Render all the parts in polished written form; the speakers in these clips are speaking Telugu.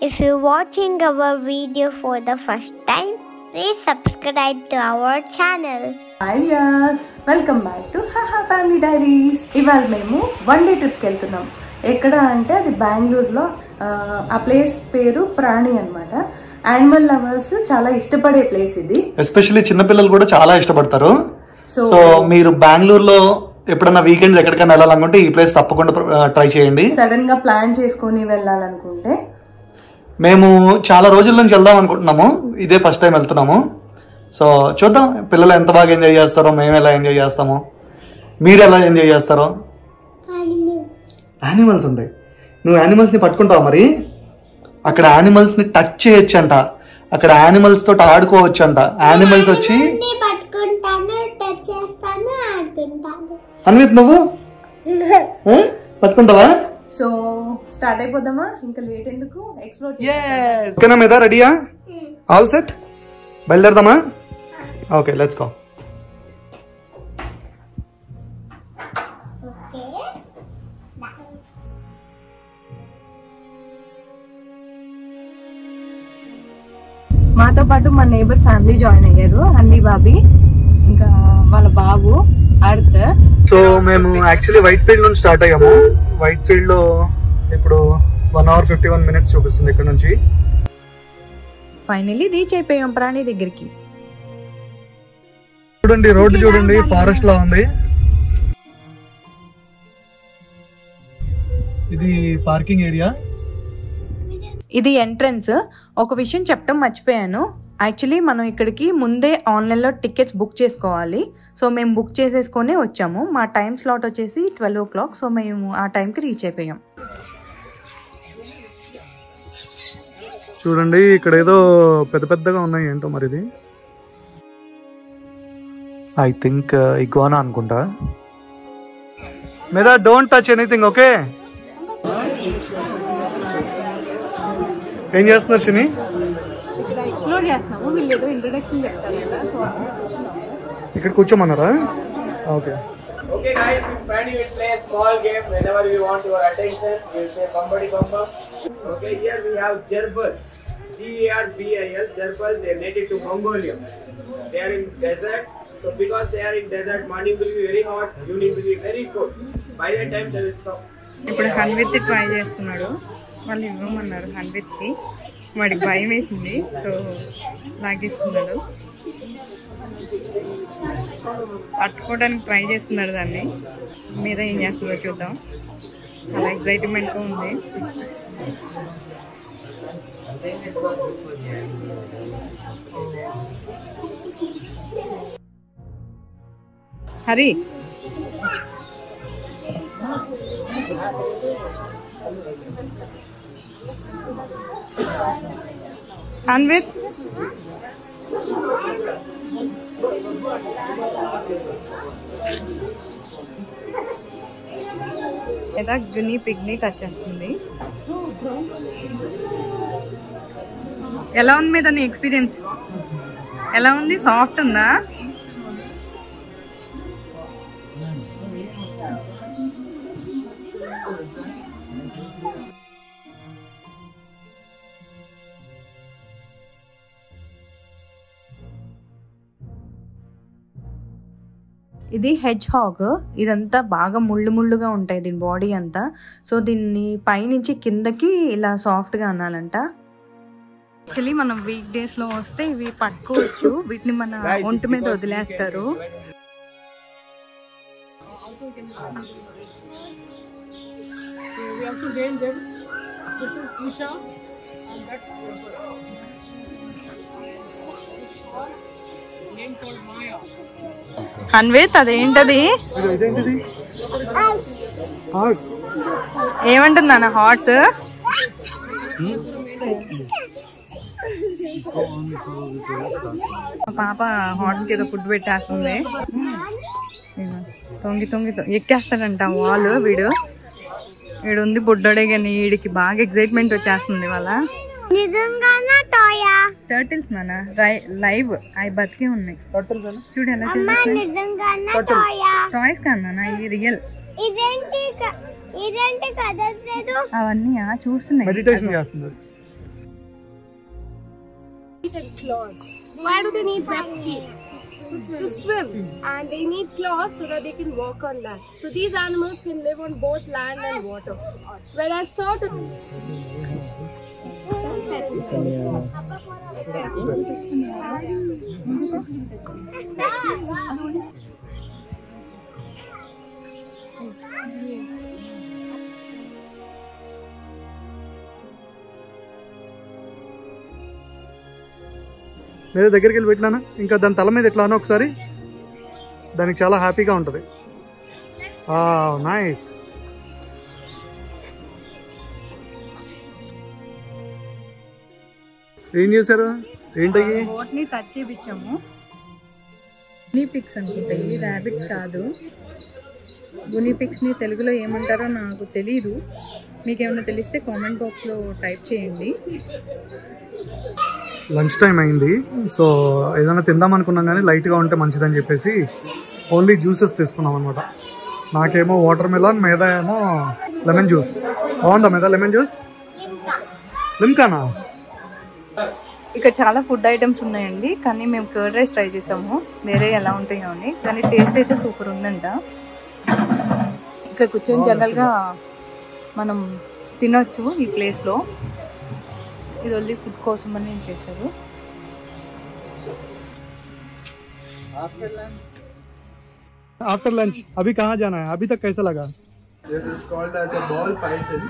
If you're watching our video for the first time, please subscribe to our channel. Hi viewers, welcome back to Haha Family Diaries. ఇవాళ మేము వన్ డే ట్రిప్కి వెళ్తున్నాం. ఎక్కడ అంటే అది బెంగళూరులో. ఆ ప్లేస్ పేరు ప్రాణి అన్నమాట. యానిమల్ లవర్స్ చాలా ఇష్టపడే ప్లేస్ ఇది. ఎస్పెషల్లీ చిన్నపిల్లలు కూడా చాలా ఇష్టపడతారు. సో మీరు బెంగళూరులో ఎప్పుడన్నా వీకెండ్స్ ఎక్కడికైనా వెళ్ళాలనుకుంటే ఈ ప్లేస్ తప్పకుండా ట్రై చేయండి. సడన్ గా ప్లాన్ చేసుకొని వెళ్ళాలనుకుంటే మేము చాలా రోజుల నుంచి వెళ్దాం అనుకుంటున్నాము. ఇదే ఫస్ట్ టైం వెళ్తున్నాము. సో చూద్దాం పిల్లలు ఎంత బాగా ఎంజాయ్ చేస్తారో, మేము ఎలా ఎంజాయ్ చేస్తామో, మీరు ఎలా ఎంజాయ్ చేస్తారో. యానిమల్స్ ఉంటాయి. నువ్వు యానిమల్స్ని పట్టుకుంటావు. మరి అక్కడ యానిమల్స్ని టచ్ చేయొచ్చంట, అక్కడ యానిమల్స్ తోటి ఆడుకోవచ్చు అంట. యానిమల్స్ వచ్చి అన్విత్ నువ్వు పట్టుకుంటావా? So start అయిపోదామా? ఇంకా లేట్ ఎందుకు, ఎక్స్ప్లోర్ మీద రెడీయా? ఆల్ సెట్, బయలుదేరదామా? Okay, let's go. మాతో పాటు మా నేబర్ ఫ్యామిలీ జాయిన్ అయ్యారు. అన్ని బాబీ ఇంకా వాళ్ళ బాబు అర్త్. సో మేము యాక్చువల్లీ వైట్ ఫీల్డ్ నుంచి స్టార్ట్ అయ్యాము. వైట్ ఫీల్డ్ లో ఇప్పుడు 1 hour 51 minutes చూపిస్తుంది ఇక్కడ నుంచి. ఫైనల్లీ రీచ్ అయిపోయాం ప్రాణి దగ్గరికి. చూడండి రోడ్డు చూడండి, ఫారెస్ట్ లా ఉంది. ఇది పార్కింగ్ ఏరియా. ఇది ఎంట్రన్స్. ఒక విషయం చెప్పడం మర్చిపోయాను. యాక్చువల్లీ మనం ఇక్కడికి ముందే ఆన్లైన్లో టికెట్స్ బుక్ చేసుకోవాలి. సో మేము బుక్ చేసేసుకొని వచ్చాము. మా టైం స్లాట్ వచ్చేసి 12 o'clock. సో మేము ఆ టైంకి రీచ్ అయిపోయాం. చూడండి ఇక్కడ ఏదో పెద్ద పెద్దగా ఉన్నాయి. ఏంటో మరి ఇది ఐ థింక్ ఇగ్వానా అనుకుంటా. మీద డోంట్ టచ్ ఎనీథింగ్, ఓకే? ఏం చేస్తున్నారు చిని? ఇక్కడ కూర్చోమన్నారా? Okay. Okay guys, Franny will play a small game whenever we want your attention. We'll say Bambadi Bamba. Okay, here we have Jerbal. G-E-R-B-I-L. Jerbal, they are native to Mongolia. They are in desert. So because they are in desert, morning will be very hot, evening will be very cold. By that time they will stop. ఇప్పుడు హన్విత్ ట్రై చేస్తున్నాడు. వాళ్ళు ఇవ్వమన్నారు హన్విత్కి. వాడికి భయం వేసింది, సో లాగేస్తున్నాడు. పట్టుకోవడానికి ట్రై చేస్తున్నాడు దాన్ని. మీద ఏం చేస్తుందో చూద్దాం. చాలా ఎక్సైట్మెంట్గా ఉంది. హరి అన్విత్ ఏదో గుని పిగ్ని టచ్ చేస్తుంది. ఎలా ఉంది మీద నీ ఎక్స్పీరియన్స్? ఎలా ఉంది? సాఫ్ట్ ఉందా? ఇది హెడ్జ్ హాగ్. ఇదంతా బాగా ముళ్ళు ముళ్ళుగా ఉంటాయి దీని బాడీ అంతా. సో దీన్ని పైనుంచి కిందకి ఇలా సాఫ్ట్గా అనాలంట. యాక్చువల్లీ మనం వీక్ డేస్లో వస్తే ఇవి పట్టుకోవచ్చు. వీటిని మన ఒంటి మీద వదిలేస్తారు. అన్వేత్ అదేంటది? ఏమంటుందా హార్ట్స్? పాప హార్ట్స్కి ఏదో ఫుడ్ పెట్టేస్తుంది. తొంగి తొంగి ఎక్కేస్తాడంట వాల్. వీడు ఉంది బుడ్డోడే, కానీ వీడికి బాగా ఎక్సైట్మెంట్ వచ్చేస్తుంది. వాళ్ళ టర్టిల్స్ నాన్న లైవ్ అవి బతికి ఉన్నాయి. చూడు ఎలా టాయ్స్ కాదు నాన్న, ఇది రియల్. ఇదేంటి కదలేదు. అవన్నీ చూస్తున్నాయి. మెడిటేషన్ చేస్తున్నారు. Why do they need web feet? To swim, and they need claws so that they can walk on land. So these animals can live on both land and water. Whereas లేదా దగ్గరికి వెళ్ళి పెట్టినాను. ఇంకా దాని తల మీద ఎట్లానో ఒకసారి, దానికి చాలా హ్యాపీగా ఉంటుంది. నైస్. ఏం చేశారు? ఏంటయ్యి? బోట్ని టచ్ చేయించాము. గునీ పిక్స్ అనుకుంటాయి, ర్యాబిట్స్ కాదు. గునీ పిక్స్ని తెలుగులో ఏమంటారో నాకు తెలీదు. మీకు ఏమైనా తెలిస్తే కామెంట్ బాక్స్లో టైప్ చేయండి. లంచ్ టైం అయింది. సో ఏదైనా తిందాం అనుకున్నాం కానీ లైట్గా ఉంటే మంచిదని చెప్పేసి ఓన్లీ జ్యూసెస్ తీసుకున్నాం అనమాట. నాకేమో వాటర్ మిలన్, మీద ఏమో లెమన్ జ్యూస్. బాగుందా మీద లెమన్ జ్యూస్? లిమ్కానా? ఇక్కడ చాలా ఫుడ్ ఐటమ్స్ ఉన్నాయండి, కానీ మేము కర్డ్ రైస్ ట్రై చేసాము, వేరే ఎలా ఉంటాయో అని. కానీ టేస్ట్ అయితే సూపర్ ఉందంట. ఇక్కడ కూర్చొని జనరల్గా మనం తినొచ్చు ఈ ప్లేస్లో. ఇది ఓన్లీ ఫుడ్ కోసం అని నేను చేశారు. आफ्टर लंच अभी कहाँ जाना है? अभी तक कैसा लगा? This is called as a ball python,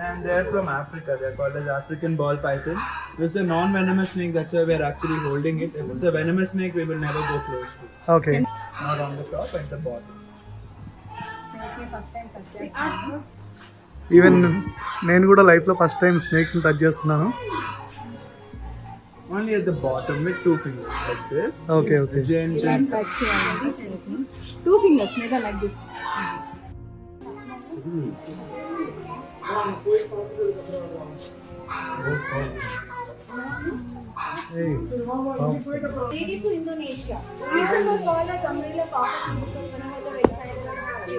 and they are from Africa. They are called as African ball python. It's a non-venomous snake. That's why we are actually holding it. If it's a venomous snake, we will never go close to. Okay. Not on the top, at the bottom. Even నేను కూడా లైఫ్లో ఫస్ట్ టైం స్నేక్ని టచ్ చేస్తున్నాను. Only at the bottom with 2 fingers like this. Okay, okay. Two fingers, made like this. Hey. native to Indonesia. Reason they're called as umbrella cockatoo because whenever they're excited and happy,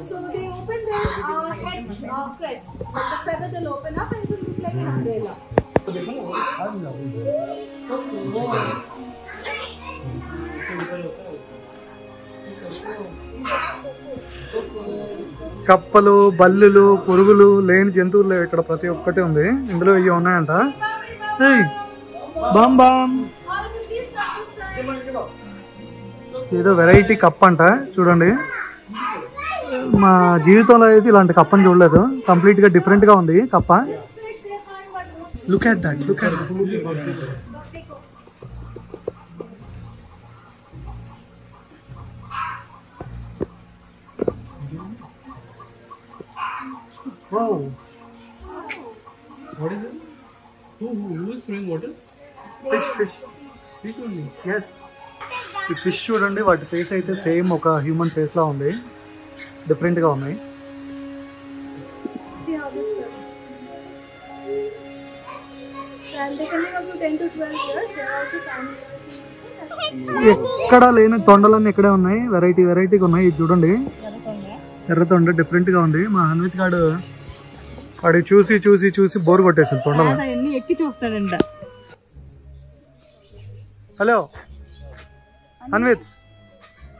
so they open their head crest, like the feather they'll open up and it will look like an umbrella. కప్పలు, బల్లులు, పురుగులు లేని జంతువులు ఇక్కడ ప్రతి ఒక్కటి ఉంది. ఇందులో ఇవి ఉన్నాయంట. బామ్ బామ్, ఏదో వెరైటీ కప్ అంట. చూడండి, మా జీవితంలో అయితే ఇలాంటి కప్పని చూడలేదు. కంప్లీట్ గా డిఫరెంట్ గా ఉంది కప్ప. Look at that, look at that. Wow. What is it? Who is throwing water? Fish, fish. Fish only. Yes. ఈ ఫిష్ చూడండి, వాటి ఫేస్ అయితే సేమ్ ఒక హ్యూమన్ ఫేస్ లా ఉంది. డిఫరెంట్ గా ఉన్నాయి. See how this works. And they can live up to 10 to 12 years. They are also family. ఎక్కడ లేని తొండలన్నీ ఇక్కడే ఉన్నాయి. వెరైటీ వెరైటీగా ఉన్నాయి. ఇది చూడండి, ఎర్రతొండ డిఫరెంట్ గా ఉంది. మా హన్విత్ గాడు వాడి చూసి చూసి చూసి బోర్ కొట్టేసింది తొండలు. ఎక్కి చూస్తాడంట. హలో హన్విత్,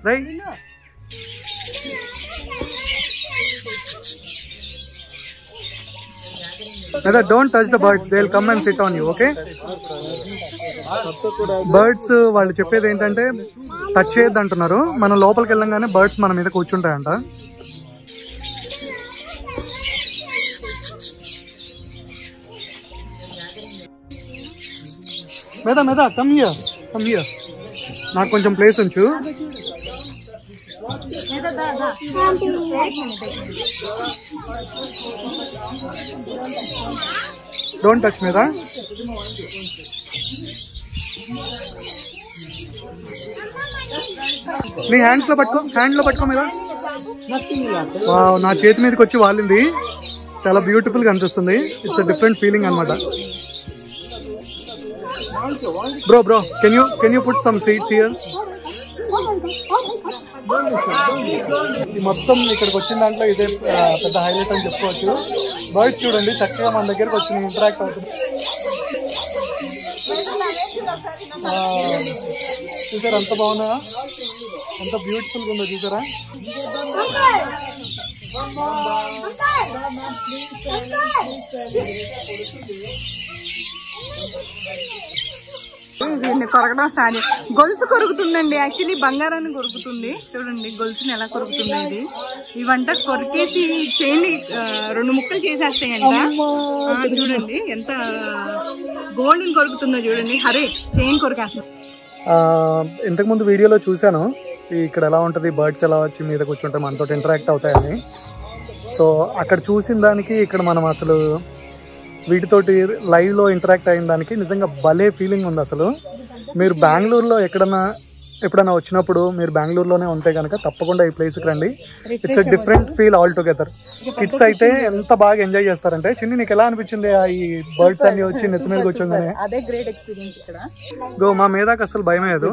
రై. Don't touch the birds, they will come and sit on you. Okay, birds వాళ్ళు చెప్పేది ఏంటంటే టచ్ చేయొద్దు అంటున్నారు. మనం లోపలికి వెళ్ళంగానే బర్డ్స్ మన మీద కూర్చుంటాయంట. Medha Medha, come here, come here. నాకు కొంచెం ప్లేస్ ఉంచు. Don't touch Medha. నీ హ్యాండ్స్ లో పట్టుకో, హ్యాండ్ లో పట్టుకో మీద. వావ్, నా చేతి మీదకి వచ్చి వాలింది. చాలా బ్యూటిఫుల్ గా అనిపిస్తుంది. ఇట్స్ అ డిఫరెంట్ ఫీలింగ్ అనమాట. Bro, can you put some seeds here? ఈ మొత్తం ఇక్కడికి వచ్చిన దాంట్లో ఇదే పెద్ద హైలైట్ అని చెప్పుకోవచ్చు. బర్డ్స్ చూడండి చక్కగా మన దగ్గరకు వచ్చి ఇంటరాక్ట్ అవుతుంది. చూసారా అంత బాగున్నా, అంత బ్యూటిఫుల్గా ఉందో చూసారా. దీన్ని కొరకడం స్టార్ట్. గొలుసు కొరుకుతుందండి, యాక్చువల్లీ బంగారాన్ని కొరుకుతుంది. చూడండి గొలుసుని ఎలా కొరుకుతుంది. ఇది ఇవంట కొరికేసి చైన్ 2 ముక్కలు చేసేస్తాయంట. చూడండి ఎంత గోల్డ్ని కొరుకుతుందో చూడండి. హరే చైన్ కొరికేస్తుంది. ఇంతకుముందు వీడియోలో చూశాను ఇక్కడ ఎలా ఉంటుంది, బర్డ్స్ ఎలా వచ్చి మీద కూర్చుంటే మనతో ఇంటరాక్ట్ అవుతాయని. సో అక్కడ చూసిన దానికి ఇక్కడ మనం అసలు వీటితోటి లైవ్లో ఇంటరాక్ట్ అయిన దానికి నిజంగా భలే ఫీలింగ్ ఉంది. అసలు మీరు బెంగళూరులో ఎప్పుడైనా వచ్చినప్పుడు మీరు బెంగళూరులోనే ఉంటే కనుక తప్పకుండా ఈ ప్లేస్కి రండి. It's a different feel all together. Kids అయితే ఎంత బాగా ఎంజాయ్ చేస్తారంటే. చిన్ని నీకు ఎలా అనిపించింది ఈ బర్డ్స్ అన్ని వచ్చి నెత్తి మీద కూర్చోగానే? అదే గ్రేట్ ఎక్స్పీరియన్స్ ఇక్కడ. గో మా మీదకి అసలు భయం లేదు,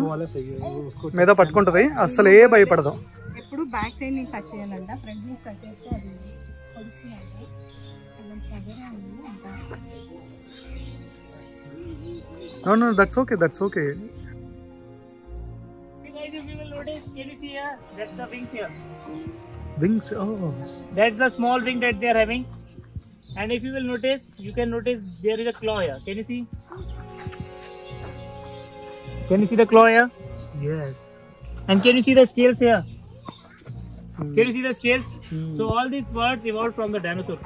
మీద పట్టుకుంటది, అసలు ఏ భయపడదు. ఎప్పుడు బ్యాక్ సైడ్ నుంచి టచ్ చేయాలంట, ఫ్రంట్ నుంచి టచ్ చేస్తే అది No, that's okay. Guys, if you will notice, can you see here? That's the wings here. Wings, oh. That's the small wing that they are having. And if you will notice, you can notice there is a claw here. Can you see? Can you see the claw here? Yes. And can you see the scales here? Can you see the scales? So all these birds evolved from the dinosaurs.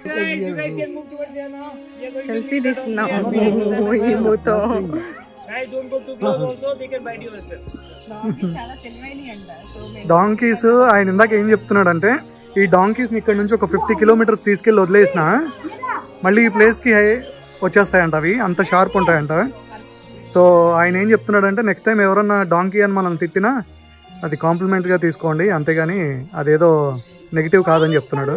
Guys, you guys can move towards here now. Selfie తీస్తున్నాము. Guys, don't go too close also, they can bite you also. Donkeys ఆయన ఇందాక ఏం చెప్తున్నాడంటే, ఈ డాంకీస్ని ఇక్కడ నుంచి ఒక 50 కిలోమీటర్స్ తీసుకెళ్ళి వదిలేసిన మళ్ళీ ఈ ప్లేస్కి వచ్చేస్తాయంట. అవి అంత షార్ప్ ఉంటాయంట. సో ఆయన ఏం చెప్తున్నాడంటే, నెక్స్ట్ టైం ఎవరన్నా డాంకీ అని మనం తిట్టినా అది కాంప్లిమెంట్గా తీసుకోండి, అంతేగాని అదేదో నెగిటివ్ కాదని చెప్తున్నాడు.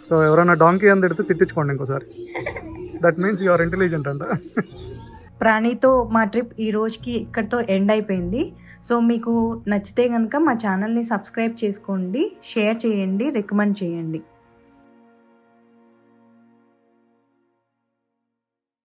సో ఎవరైనా డాంకీ అని తిడితే తిట్టించుకోండి ఇంకోసారి. That means you are intelligent అంట. ప్రాణితో మా ట్రిప్ ఈ రోజుకి ఇక్కడితో ఎండ్ అయిపోయింది. సో మీకు నచ్చితే కనుక మా ఛానల్ని సబ్స్క్రైబ్ చేసుకోండి, షేర్ చేయండి, రికమెండ్ చేయండి.